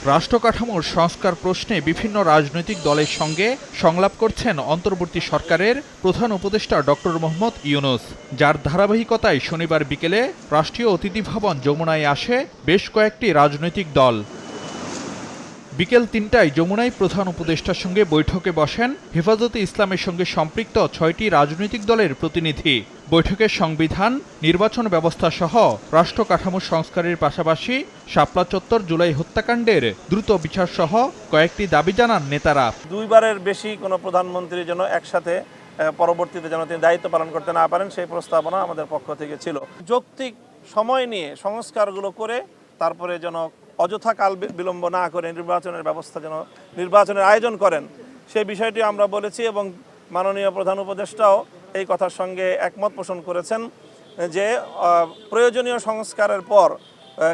রাষ্ট্রকাঠামোর সংস্কার প্রশ্নে বিভিন্ন রাজনৈতিক দলের সঙ্গে সংলাপ করছেন অন্তর্বর্তী সরকারের প্রধান উপদেষ্টা ডক্টর মোহাম্মদ ইউনূস, যার ধারাবাহিকতায় শনিবার বিকেলে রাষ্ট্রীয় অতিথি ভবন যমুনায় আসে বেশ কয়েকটি রাজনৈতিক দল। বিকেল ৩টায় যমুনায় প্রধান উপদেষ্টার সঙ্গে বৈঠকে বসেন হেফাজতে ইসলামের সঙ্গে সম্পৃক্ত ৬টি রাজনৈতিক দলের প্রতিনিধি। বৈঠকে সংবিধান, নির্বাচন ব্যবস্থা সহ রাষ্ট্র কাঠামো সংস্কারের পাশাপাশি শাপলা চত্বর জুলাই হত্যাকাণ্ডের দ্রুত বিচার সহ কয়েকটি দাবি জানান নেতারা। দুইবারের বেশি কোনো প্রধানমন্ত্রী যেন একসাথে পরবর্তীতে যেন তিনি দায়িত্ব পালন করতে না পারেন সেই প্রস্তাবনা আমাদের পক্ষ থেকে ছিল। যৌক্তিক সময় নিয়ে সংস্কারগুলো করে তারপরে যেন অযথা কাল বিলম্ব না করে নির্বাচনের ব্যবস্থা যেন নির্বাচনের আয়োজন করেন সেই বিষয়টি আমরা বলেছি এবং মাননীয় প্রধান উপদেষ্টাও এই কথার সঙ্গে একমত পোষণ করেছেন যে প্রয়োজনীয় সংস্কারের পর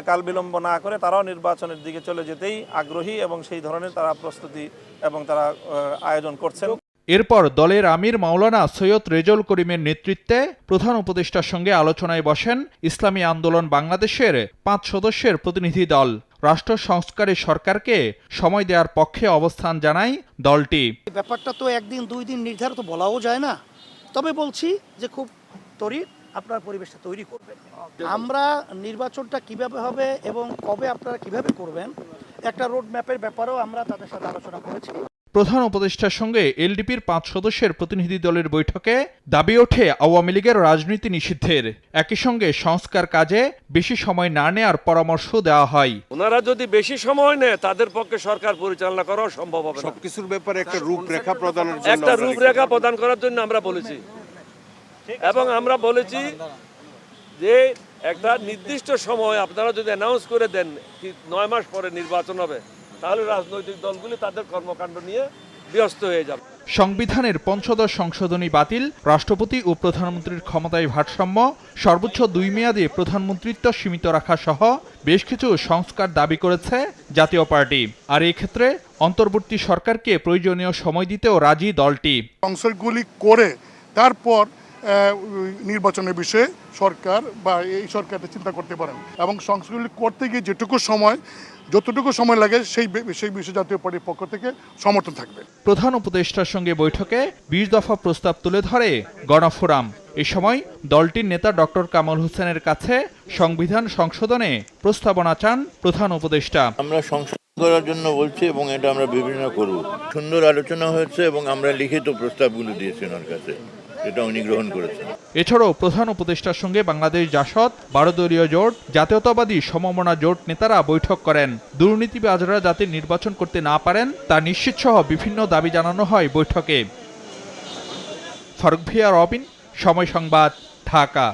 কাল বিলম্ব না করে তারাও নির্বাচনের দিকে চলে যেতেই আগ্রহী এবং সেই ধরনের তারা প্রস্তুতি এবং তারা আয়োজন করছেন। এরপর দলের আমির মাওলানা সৈয়দ রেজাউল করিমের নেতৃত্বে প্রধান উপদেষ্টার সঙ্গে আলোচনায় বসেন ইসলামী আন্দোলন বাংলাদেশের ৫ সদস্যের প্রতিনিধি দল। রাষ্ট্র সংস্কারে সরকারকে সময় দেওয়ার পক্ষে অবস্থান জানায় দলটি। ব্যাপারটা তো একদিন দুই দিন নির্ধারিত বলাও যায় না, তবে বলছি যে খুব ত্বরিত আপনার পরিবেশটা তৈরি করবেন। আমরা নির্বাচনটা কিভাবে হবে এবং কবে আপনারা কিভাবে করবেন একটা রোড ম্যাপের ব্যাপারেও আমরা তাদের সাথে আলোচনা করেছি। প্রধান উপদেষ্টার সঙ্গে এলডিপির ৫ সদস্যের প্রতিনিধি দলের বৈঠকে দাবি ওঠে আওয়ামী লীগের রাজনীতি নিষিদ্ধের। একই সঙ্গে সংস্কার কাজে বেশি সময় না নেওয়ার পরামর্শ দেওয়া হয়। ওনারা যদি বেশি সময় নেয় তাদের পক্ষে সরকার পরিচালনা করা সম্ভব হবে না। সবকিছুর ব্যাপারে একটা রূপরেখা প্রদানের জন্য একটা রূপরেখা প্রদান করার জন্য আমরা বলেছি এবং আমরা বলেছি যে একটা নির্দিষ্ট সময় আপনারা যদি অ্যানাউন্স করে দেন ৯ মাস পরে নির্বাচন হবে তাহলে রাজনৈতিক দলগুলি তাদের কর্মকাণ্ড নিয়ে ব্যস্ত হয়ে যাবে। সংবিধানের পঞ্চদশ সংশোধনী বাতিল, রাষ্ট্রপতি ও প্রধানমন্ত্রীর ক্ষমতায় ভারসাম্য, সর্বোচ্চ ২ মেয়াদে প্রধানমন্ত্রিত্ব সীমিত রাখা সহ বেশ কিছু সংস্কার দাবি করেছে জাতীয় পার্টি। আর এই ক্ষেত্রে অন্তর্বর্তী সরকারকে প্রয়োজনীয় সময় দিতেও রাজি দলটি। সংস্কারগুলি করে তারপর নির্বাচনের বিষয়ে সরকার বা এই সরকারটা চিন্তা করতে পারেন এবং সংস্কারগুলি করতে গিয়ে যতটুকু সময় লাগে সেই বিষয়ে জাতীয় পার্টির পক্ষ থেকে সমর্থন থাকবে। প্রধান উপদেষ্টার সঙ্গে বৈঠকে ২০ দফা প্রস্তাব তুলে ধরে গণফোরাম। এ সময় দলটির নেতা ডক্টর কামাল হোসেনের কাছে সংবিধান সংশোধনে প্রস্তাবনা চান প্রধান উপদেষ্টা। আমরা সংশোধন করার জন্য বলছি এবং এটা আমরা বিভিন্ন করব। সুন্দর আলোচনা হয়েছে এবং আমরা লিখিত প্রস্তাবগুলো দিয়েছি ওনার কাছে, এটা উনি গ্রহণ করেছেন। এছাড়াও প্রধান উপদেষ্টার সঙ্গে বাংলাদেশ জাসদ, ১২ দলীয় জোট, জাতীয়তাবাদী সমমনা জোট নেতারা বৈঠক করেন। দুর্নীতিবাজরা যাতে নির্বাচন করতে না পারেন তা নিশ্চিত সহ বিভিন্ন দাবি জানানো হয় বৈঠকে। ফারুক ভিয়া, রবিন, সময় সংবাদ, ঢাকা।